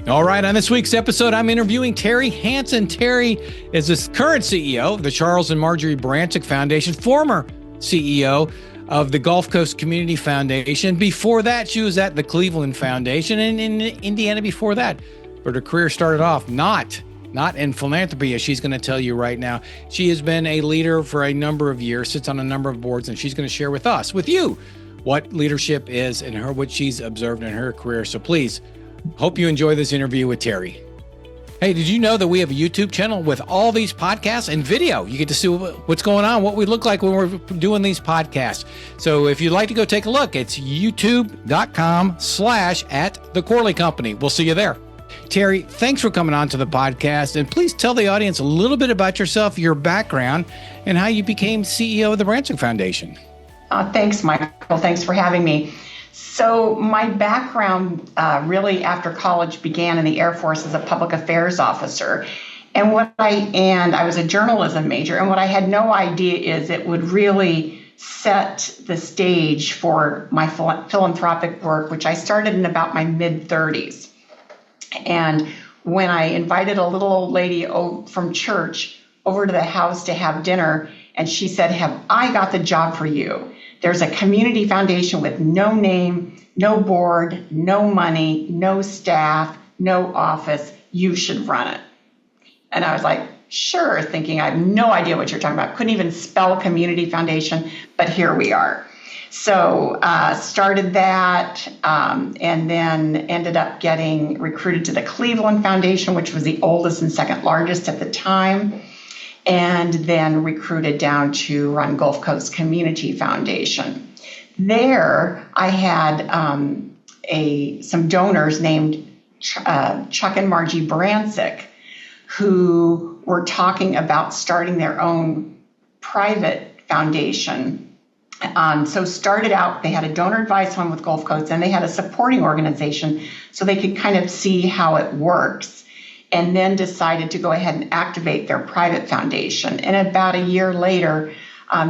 All right, on this week's episode, I'm interviewing Teri Hansen. Teri is the current CEO of the Charles and Margery Barancik Foundation, former CEO of the Gulf Coast Community Foundation. Before that, she was at the Cleveland Foundation and in Indiana before that. But her career started off not in philanthropy, as she's going to tell you right now. She has been a leader for a number of years, sits on a number of boards, and she's going to share with us, with you, what leadership is and what she's observed in her career. So please, hope you enjoy this interview with Teri. Hey, did you know that we have a YouTube channel with all these podcasts and video? You get to see what's going on, what we look like when we're doing these podcasts. So if you'd like to go take a look, it's youtube.com/@thecorley-company. We'll see you there. Teri, thanks for coming on to the podcast. And please tell the audience a little bit about yourself, your background, and how you became CEO of the Barancik Foundation. Thanks, Michael. Thanks for having me. So my background really after college began in the Air Force as a public affairs officer. And I was a journalism major. And what I had no idea is it would really set the stage for my philanthropic work, which I started in about my mid-30s. And when I invited a little old lady from church over to the house to have dinner, and she said, "Have I got the job for you? There's a community foundation with no name, no board, no money, no staff, no office. You should run it." And I was like, sure, thinking I have no idea what you're talking about. Couldn't even spell community foundation, but here we are. So started that and then ended up getting recruited to the Cleveland Foundation, which was the oldest and second largest at the time. And then recruited down to run Gulf Coast Community Foundation. There, I had some donors named Chuck and Margie Barancik, who were talking about starting their own private foundation. So started out, they had a donor advice fund with Gulf Coast, and they had a supporting organization so they could kind of see how it works. And then decided to go ahead and activate their private foundation. And about a year later,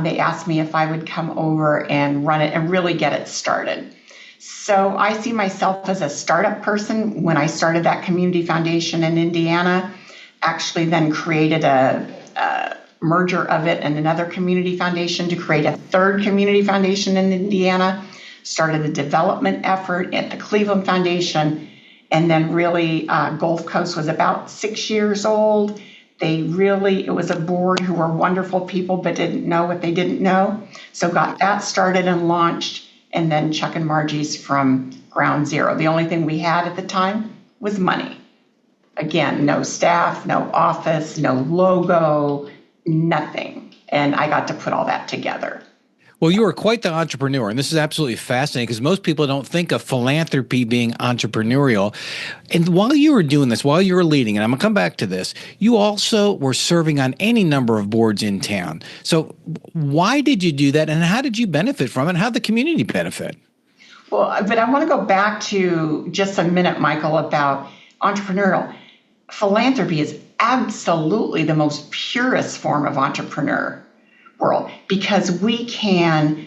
they asked me if I would come over and run it and really get it started. So I see myself as a startup person. When I started that community foundation in Indiana, actually then created a merger of it and another community foundation to create a third community foundation in Indiana, started a development effort at the Cleveland Foundation. And then really, Gulf Coast was about 6 years old. It was a board who were wonderful people, but didn't know what they didn't know. So got that started and launched. And then Chuck and Margie's from ground zero. The only thing we had at the time was money. Again, no staff, no office, no logo, nothing. And I got to put all that together. Well, you are quite the entrepreneur, and this is absolutely fascinating because most people don't think of philanthropy being entrepreneurial. And while you were doing this, while you were leading, and I'm going to come back to this, you also were serving on any number of boards in town. So why did you do that, and how did you benefit from it, and how did the community benefit? Well, but I want to go back to just a minute, Michael, about entrepreneurial. Philanthropy is absolutely the most purest form of entrepreneur world, because we can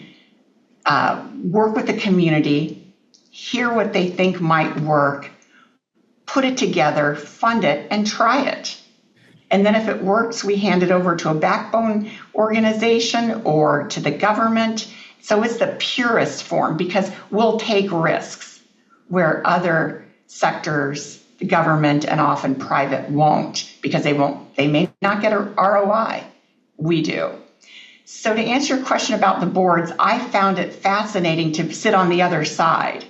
work with the community, hear what they think might work, put it together, fund it, and try it. And then if it works, we hand it over to a backbone organization or to the government. So it's the purest form because we'll take risks where other sectors, the government and often private, won't, because they may not get a ROI. We do. So to answer your question about the boards, I found it fascinating to sit on the other side.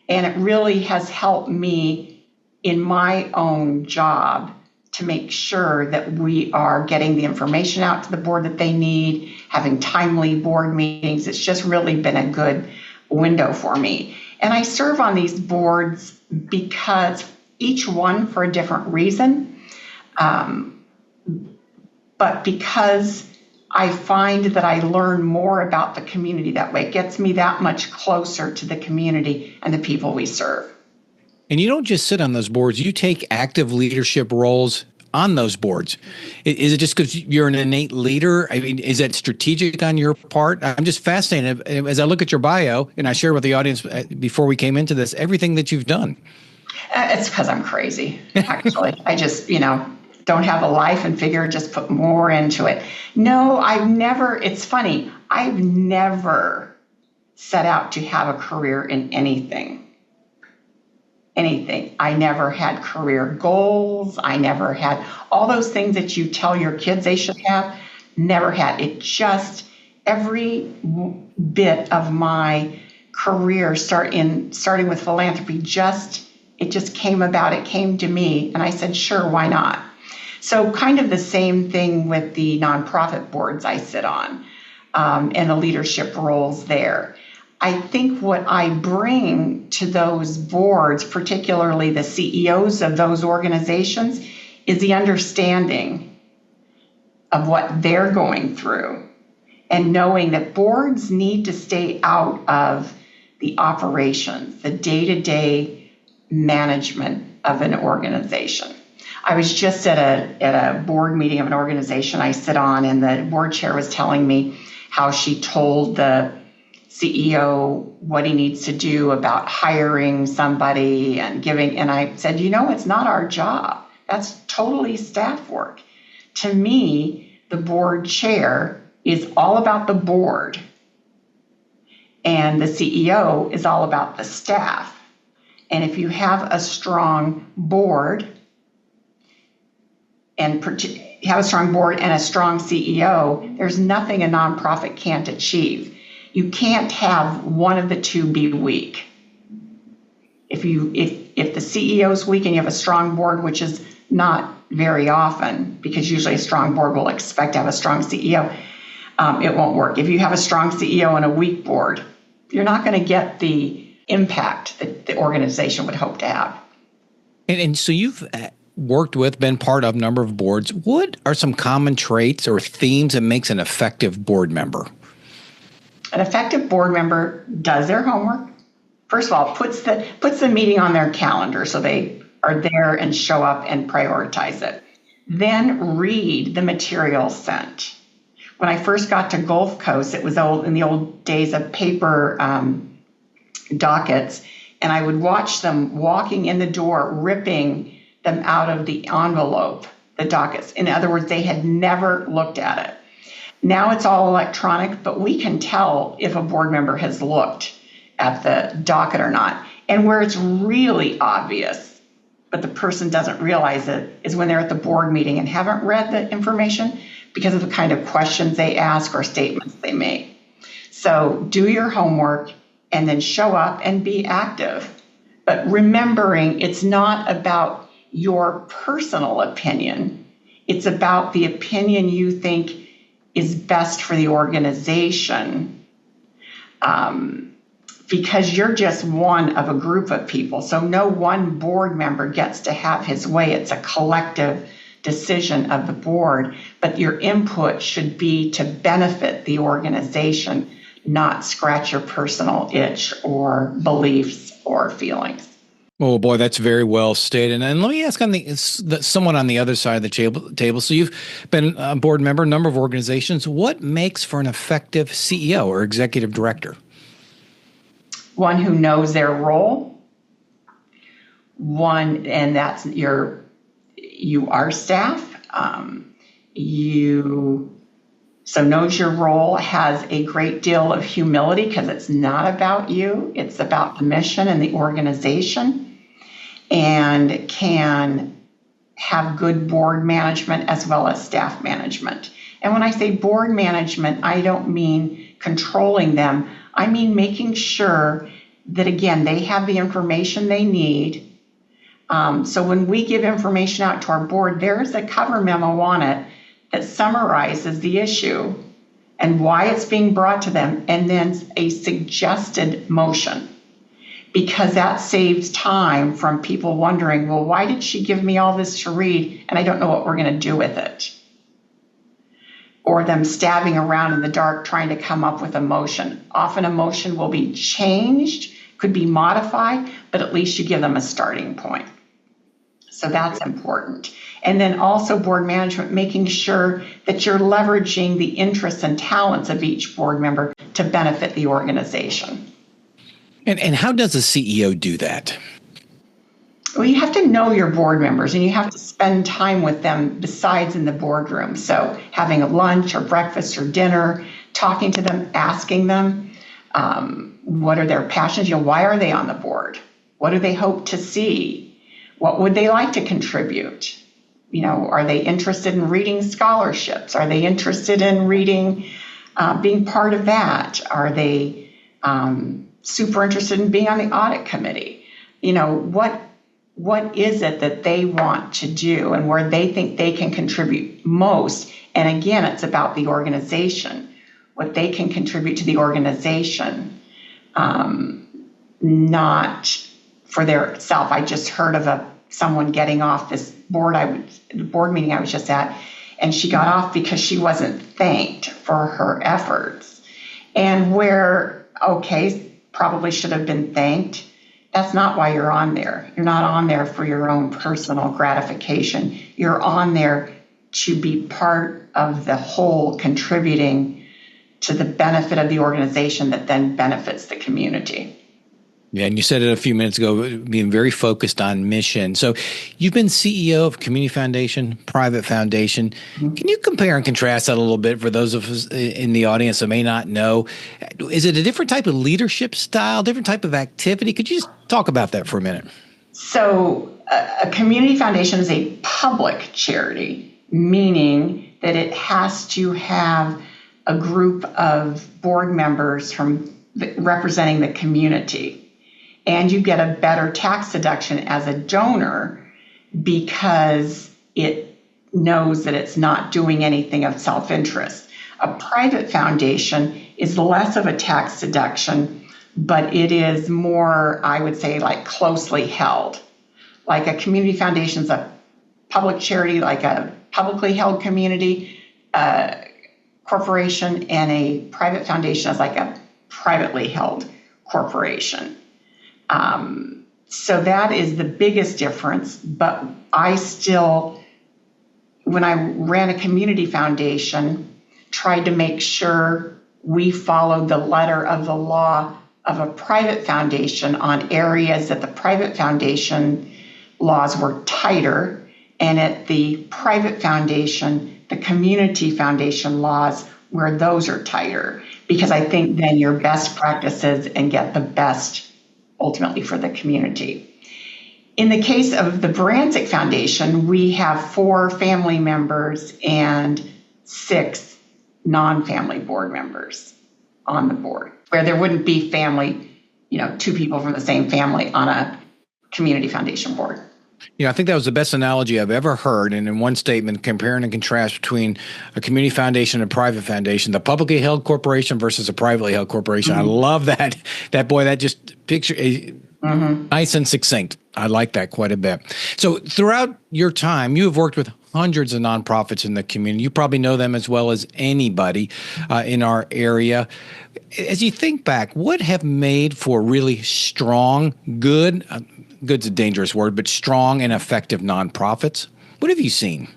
And it really has helped me in my own job to make sure that we are getting the information out to the board that they need, having timely board meetings. It's just really been a good window for me. And I serve on these boards because each one for a different reason, but because I find that I learn more about the community that way. It gets me that much closer to the community and the people we serve. And you don't just sit on those boards, you take active leadership roles on those boards. Is it just because you're an innate leader? I mean, is that strategic on your part? I'm just fascinated as I look at your bio, and I share with the audience before we came into this, everything that you've done. It's because I'm crazy, actually. I just, don't have a life and figure just put more into it. No, it's funny. I've never set out to have a career in anything. I never had career goals. I never had all those things that you tell your kids they should have. Never had. It just, every bit of my career starting with philanthropy, it just came about. It came to me, and I said, sure, why not? So kind of the same thing with the nonprofit boards I sit on, and the leadership roles there. I think what I bring to those boards, particularly the CEOs of those organizations, is the understanding of what they're going through and knowing that boards need to stay out of the operations, the day-to-day management of an organization. I was just at a board meeting of an organization I sit on, and the board chair was telling me how she told the CEO what he needs to do about hiring somebody and I said, it's not our job. That's totally staff work. To me, the board chair is all about the board, and the CEO is all about the staff. And if you have a strong board and a strong CEO, there's nothing a nonprofit can't achieve. You can't have one of the two be weak. If the CEO is weak and you have a strong board, which is not very often, because usually a strong board will expect to have a strong CEO, it won't work. If you have a strong CEO and a weak board, you're not going to get the impact that the organization would hope to have. And so you've been part of a number of boards. What are some common traits or themes that makes an effective board member? An effective board member does their homework. First of all, puts the meeting on their calendar so they are there and show up and prioritize it. Then read the material sent. When I first got to Gulf Coast, it was in the old days of paper dockets, and I would watch them walking in the door, ripping them out of the envelope, the dockets. In other words, they had never looked at it. Now it's all electronic, but we can tell if a board member has looked at the docket or not. And where it's really obvious, but the person doesn't realize it, is when they're at the board meeting and haven't read the information because of the kind of questions they ask or statements they make. So do your homework and then show up and be active. But remembering it's not about your personal opinion. It's about the opinion you think is best for the organization, because you're just one of a group of people. So no one board member gets to have his way. It's a collective decision of the board, but your input should be to benefit the organization, not scratch your personal itch or beliefs or feelings. Oh boy, that's very well stated. And let me ask someone on the other side of the table. So you've been a board member, a number of organizations. What makes for an effective CEO or executive director? One who knows their role. And that's you are staff. So knows your role, has a great deal of humility because it's not about you. It's about the mission and the organization, and can have good board management as well as staff management. And when I say board management, I don't mean controlling them. I mean making sure that, again, they have the information they need. So when we give information out to our board, there's a cover memo on it that summarizes the issue and why it's being brought to them, and then a suggested motion, because that saves time from people wondering, well, why did she give me all this to read and I don't know what we're going to do with it? Or them stabbing around in the dark trying to come up with a motion. Often a motion will be changed, could be modified, but at least you give them a starting point. So that's important. And then also board management, making sure that you're leveraging the interests and talents of each board member to benefit the organization. And how does a CEO do that? Well, you have to know your board members and you have to spend time with them besides in the boardroom. So having a lunch or breakfast or dinner, talking to them, asking them, what are their passions? Why are they on the board? What do they hope to see? What would they like to contribute? Are they interested in reading scholarships? Are they interested in reading, being part of that? Are they super interested in being on the audit committee? What is it that they want to do and where they think they can contribute most? And again, it's about the organization, what they can contribute to the organization, not for their self. I just heard of someone getting off this the board meeting I was just at, and she got off because she wasn't thanked for her efforts. And probably should have been thanked. That's not why you're on there. You're not on there for your own personal gratification. You're on there to be part of the whole, contributing to the benefit of the organization that then benefits the community. Yeah, and you said it a few minutes ago, being very focused on mission. So you've been CEO of community foundation, private foundation. Mm-hmm. Can you compare and contrast that a little bit for those of us in the audience that may not know? Is it a different type of leadership style, different type of activity? Could you just talk about that for a minute? So a community foundation is a public charity, meaning that it has to have a group of board members representing the community. And you get a better tax deduction as a donor because it knows that it's not doing anything of self-interest. A private foundation is less of a tax deduction, but it is more, I would say, like closely held. Like a community foundation is a public charity, like a publicly held community corporation, and a private foundation is like a privately held corporation. So that is the biggest difference. But I still, when I ran a community foundation, tried to make sure we followed the letter of the law of a private foundation on areas that the private foundation laws were tighter, and at the private foundation, the community foundation laws, where those are tighter, because I think then your best practices and get the best ultimately for the community. In the case of the Barancik Foundation, we have 4 family members and 6 non-family board members on the board, where there wouldn't be family, 2 people from the same family on a community foundation board. I think that was the best analogy I've ever heard. And in one statement, comparing and contrast between a community foundation and a private foundation, the publicly held corporation versus a privately held corporation. Mm-hmm. I love that. That just picture nice and succinct. I like that quite a bit. So throughout your time, you have worked with hundreds of nonprofits in the community. You probably know them as well as anybody in our area. As you think back, what have made for really strong, good's a dangerous word, but strong and effective nonprofits? What have you seen?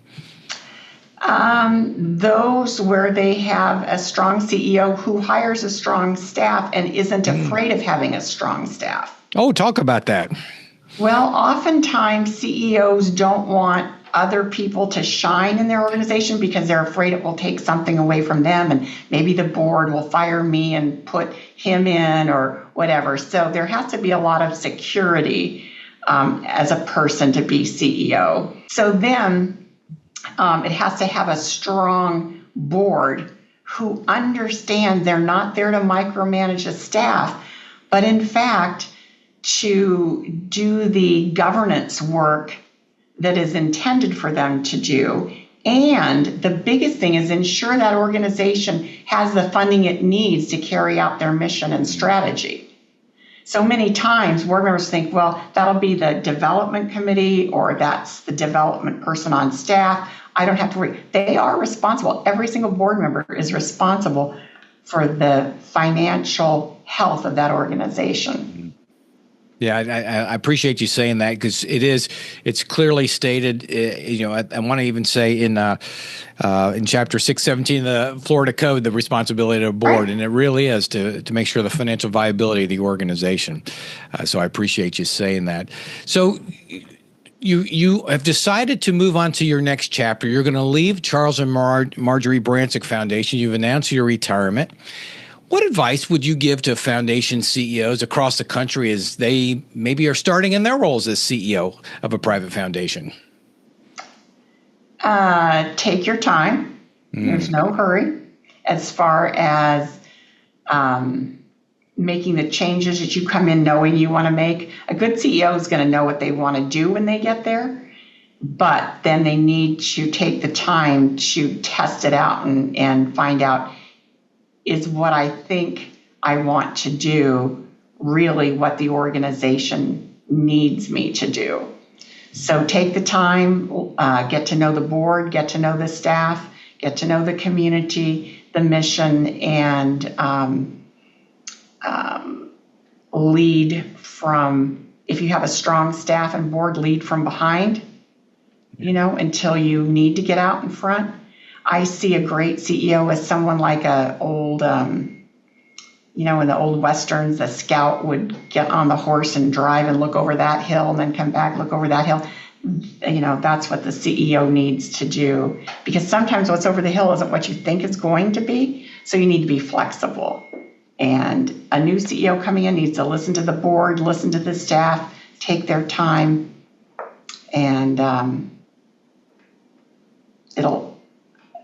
Those where they have a strong CEO who hires a strong staff and isn't afraid of having a strong staff. Oh, talk about that. Well, oftentimes CEOs don't want other people to shine in their organization because they're afraid it will take something away from them, and maybe the board will fire me and put him in or whatever. So there has to be a lot of security as a person to be CEO. So then it has to have a strong board who understand they're not there to micromanage a staff, but in fact to do the governance work that is intended for them to do. And the biggest thing is ensure that organization has the funding it needs to carry out their mission and strategy. So many times board members think, well, that'll be the development committee or that's the development person on staff. I don't have to worry. They are responsible. Every single board member is responsible for the financial health of that organization. Yeah, I appreciate you saying that because it's clearly stated. I want to even say in Chapter 617 of the Florida Code, the responsibility of the board, and it really is to make sure the financial viability of the organization. So I appreciate you saying that. So you have decided to move on to your next chapter. You're going to leave Charles and Margery Barancik Foundation. You've announced your retirement. What advice would you give to foundation CEOs across the country as they maybe are starting in their roles as CEO of a private foundation? Take your time. There's no hurry as far as making the changes that you come in knowing you want to make. A good CEO is going to know what they want to do when they get there, but then they need to take the time to test it out and find out, is what I think I want to do really what the organization needs me to do? So take the time, get to know the board, get to know the staff, get to know the community, the mission, and lead from, if you have a strong staff and board, lead from behind, until you need to get out in front. I see a great CEO as someone like a old, in the old Westerns, the scout would get on the horse and drive and look over that hill and then come back, look over that hill. That's what the CEO needs to do, because sometimes what's over the hill isn't what you think it's going to be. So you need to be flexible. And a new CEO coming in needs to listen to the board, listen to the staff, take their time, and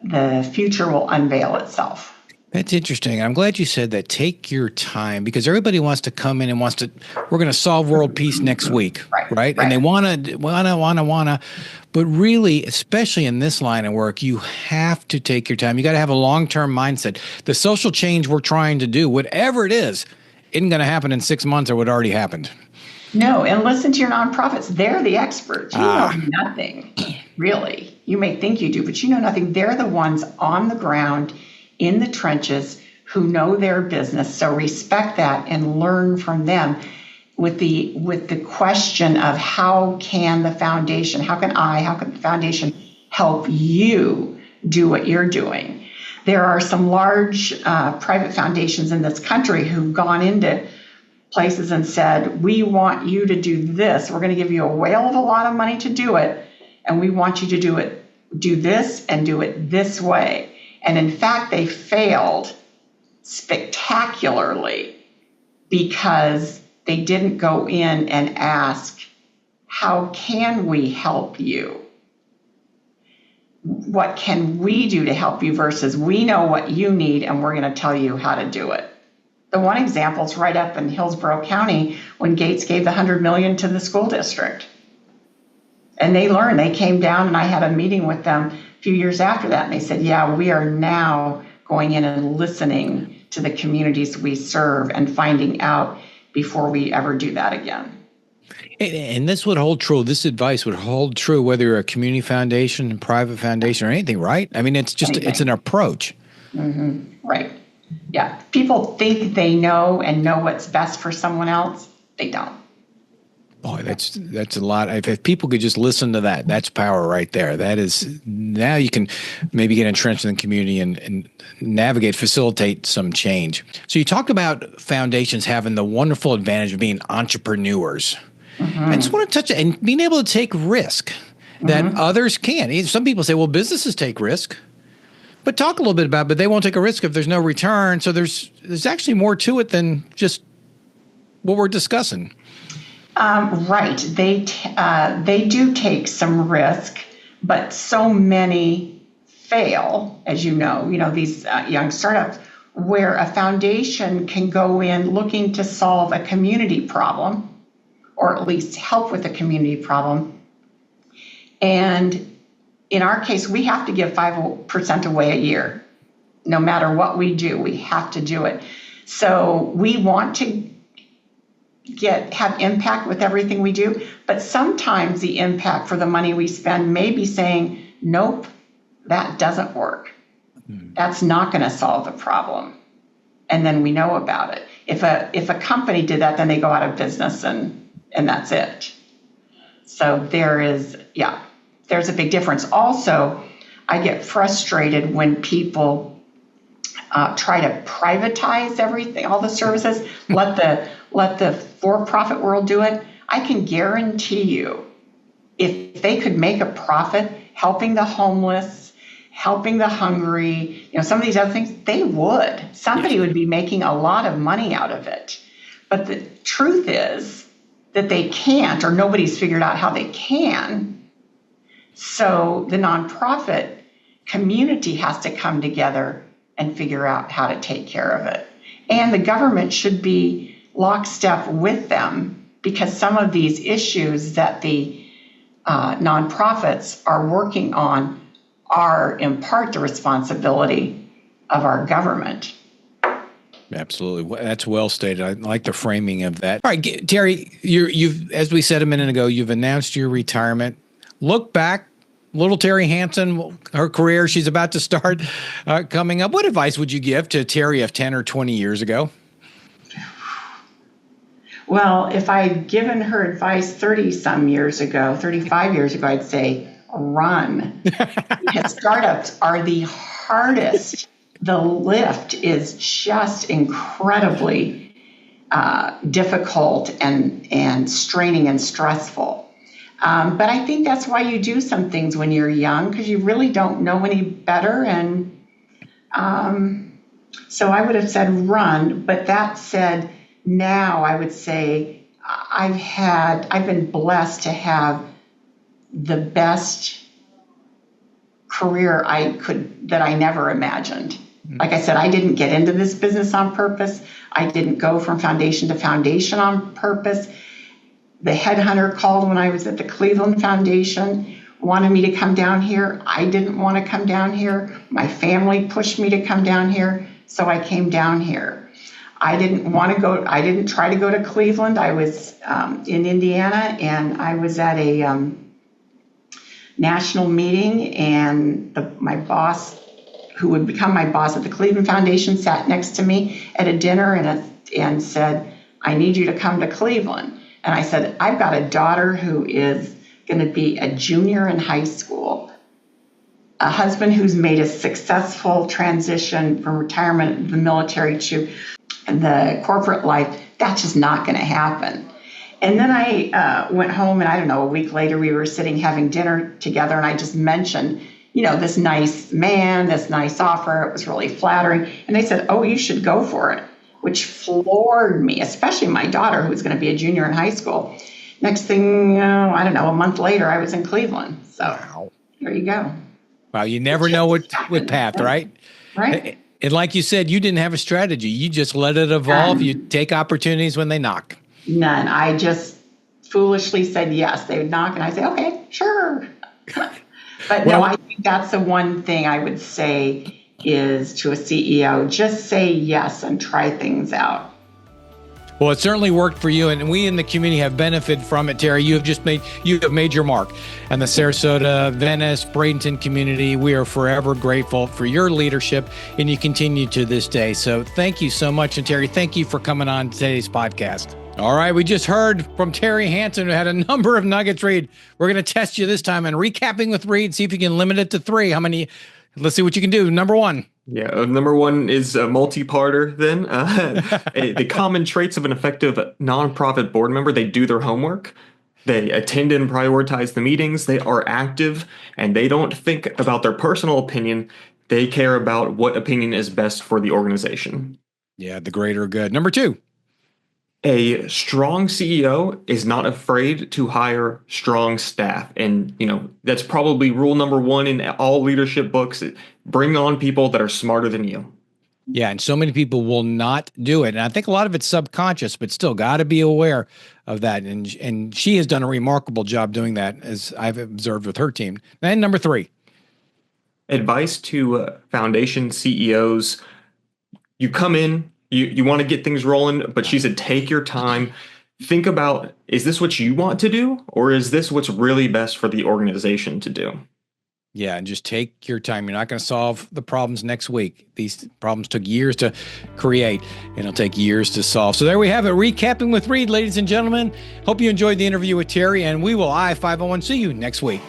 the future will unveil itself. That's interesting. I'm glad you said that. Take your time, because everybody wants to come in and we're going to solve world peace next week, right? And they want to, but really, especially in this line of work, you have to take your time. You got to have a long-term mindset. The social change we're trying to do, whatever it is, isn't going to happen in 6 months or what already happened. No, and listen to your nonprofits. They're the experts. You know nothing, really. You may think you do, but you know nothing. They're the ones on the ground, in the trenches, who know their business. So respect that and learn from them with the question of how can the foundation help you do what you're doing? There are some large private foundations in this country who've gone into places and said, we want you to do this. We're going to give you a whale of a lot of money to do it, and we want you to do this and do it this way. And in fact, they failed spectacularly because they didn't go in and ask, how can we help you? What can we do to help you versus we know what you need and we're going to tell you how to do it. The one example is right up in Hillsborough County when Gates gave the $100 million to the school district. And they learned. They came down, and I had a meeting with them a few years after that, and they said, yeah, we are now going in and listening to the communities we serve and finding out before we ever do that again. And this would hold true. This advice would hold true whether you're a community foundation, private foundation, or anything, right? I mean, it's just It's an approach. Mm-hmm. Right. Yeah. People think they know and know what's best for someone else. They don't. Boy, that's a lot. If people could just listen to that, that's power right there. That is, now you can maybe get entrenched in the community and facilitate some change. So you talked about foundations having the wonderful advantage of being entrepreneurs. Mm-hmm. I just want to touch it and being able to take risk that others can't. Some people say, well, businesses take risk. But talk a little bit about it, but they won't take a risk if there's no return. So there's actually more to it than just what we're discussing. Right. They do take some risk, but so many fail, as you know, these young startups, where a foundation can go in looking to solve a community problem, or at least help with a community problem. And in our case, we have to give 5% away a year. No matter what we do, we have to do it. So we want to have impact with everything we do, but sometimes the impact for the money we spend may be saying, nope, that doesn't work. That's not going to solve the problem. And then we know about it. If a company did that, then they go out of business and that's it. So there's a big difference. Also, I get frustrated when people try to privatize everything, all the services, let the for-profit world do it. I can guarantee you if they could make a profit helping the homeless, helping the hungry, some of these other things, they would. Somebody would be making a lot of money out of it. But the truth is that they can't, or nobody's figured out how they can. So the nonprofit community has to come together and figure out how to take care of it. And the government should be lockstep with them, because some of these issues that the nonprofits are working on are in part the responsibility of our government. Absolutely. That's well stated. I like the framing of that. All right, Teri, you've, as we said a minute ago, you've announced your retirement. Look back, little Teri Hansen, her career she's about to start coming up. What advice would you give to Teri of 10 or 20 years ago? Well, if I'd given her advice 35 years ago, I'd say run. Because startups are the hardest. The lift is just incredibly difficult and straining and stressful. But I think that's why you do some things when you're young, because you really don't know any better. And so I would have said run. But that said, now I would say I've been blessed to have the best career that I never imagined. Like I said, I didn't get into this business on purpose. I didn't go from foundation to foundation on purpose. The headhunter called when I was at the Cleveland Foundation, wanted me to come down here. I didn't want to come down here. My family pushed me to come down here, so I came down here. I didn't try to go to Cleveland. I was in Indiana, and I was at a national meeting, and my boss, who would become my boss at the Cleveland Foundation, sat next to me at a dinner and said, I need you to come to Cleveland. And I said, I've got a daughter who is going to be a junior in high school, a husband who's made a successful transition from retirement in the military to the corporate life. That's just not going to happen. And then I went home, and I don't know, a week later we were sitting having dinner together, and I just mentioned, this nice man, this nice offer. It was really flattering. And they said, oh, you should go for it, which floored me, especially my daughter, who was going to be a junior in high school. Next thing, I don't know, a month later, I was in Cleveland. So There you go. Wow, you never know what path, right? Right. And like you said, you didn't have a strategy. You just let it evolve. You take opportunities when they knock. None. I just foolishly said yes. They would knock, and I say, okay, sure. But no, I think that's the one thing I would say is to a CEO, just say yes and try things out. Well, it certainly worked for you, and we in the community have benefited from it, Teri. You have made your mark. And the Sarasota, Venice, Bradenton community, we are forever grateful for your leadership, and you continue to this day. So thank you so much. And Teri, thank you for coming on today's podcast. All right, we just heard from Teri Hansen, who had a number of nuggets. Reed, we're going to test you this time and recapping with Reed, see if you can limit it to 3. How many? Let's see what you can do. Number 1. Yeah, number 1 is a multi-parter then. The common traits of an effective nonprofit board member: they do their homework, they attend and prioritize the meetings, they are active, and they don't think about their personal opinion. They care about what opinion is best for the organization. Yeah, the greater good. Number 2. A strong CEO is not afraid to hire strong staff. And, that's probably rule number 1 in all leadership books. Bring on people that are smarter than you. Yeah, and so many people will not do it. And I think a lot of it's subconscious, but still got to be aware of that. And she has done a remarkable job doing that, as I've observed with her team. And number 3. Advice to foundation CEOs: you come in, you want to get things rolling, but she said, take your time. Think about, is this what you want to do, or is this what's really best for the organization to do? Yeah, and just take your time. You're not going to solve the problems next week. These problems took years to create, and it'll take years to solve. So there we have it. Recapping with Reed, ladies and gentlemen. Hope you enjoyed the interview with Teri, and we will I-501 see you next week.